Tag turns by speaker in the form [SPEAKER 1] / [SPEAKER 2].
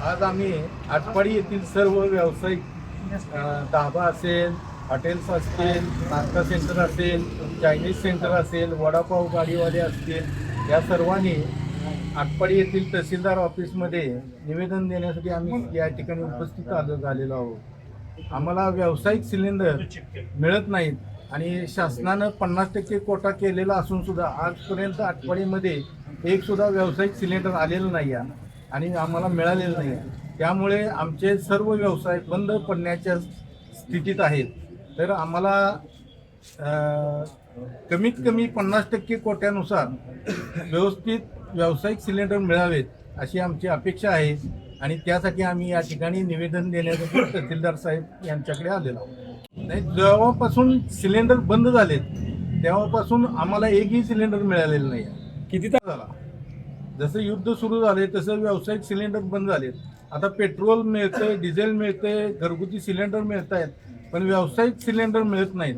[SPEAKER 1] आज आम्ही आटपाडी येथील सर्व व्यावसायिक धाबा असेल, हॉटेल्स असतील, नाश्ता सेंटर असेल, चायनीज सेंटर असेल, वडापाव गाडीवाले असतील, या सर्वांनी आटपाडी येथील तहसीलदार ऑफिसमध्ये निवेदन देण्यासाठी आम्ही या ठिकाणी उपस्थित झालेलो आहोत. आम्हाला व्यावसायिक सिलेंडर मिळत नाहीत आणि शासनानं 50% कोटा केलेला असून सुद्धा आजपर्यंत आटपाडीमध्ये एक सुद्धा व्यावसायिक सिलेंडर आलेलं नाही आहे आणि आम्हाला मिळालेलं नाही. त्यामुळे आमचे सर्व व्यवसाय बंद पडण्याच्या स्थितीत आहेत. तर आम्हाला कमीत कमी 50% कोट्यानुसार व्यवस्थित व्यावसायिक सिलेंडर मिळावेत अशी आमची अपेक्षा आहे आणि त्यासाठी आम्ही या ठिकाणी निवेदन देण्यासाठी तहसीलदार साहेब यांच्याकडे आलेलो आहोत. नाही, जेव्हापासून सिलेंडर बंद झालेत तेव्हापासून आम्हाला एकही सिलेंडर मिळालेलं नाही. किती तास झाला? जसं युद्ध सुरू झाले तसं व्यावसायिक सिलेंडर बंद झालेत. आता पेट्रोल मिळतंय, डिझेल मिळतंय, घरगुती सिलेंडर मिळत आहेत, पण व्यावसायिक सिलेंडर मिळत नाहीत.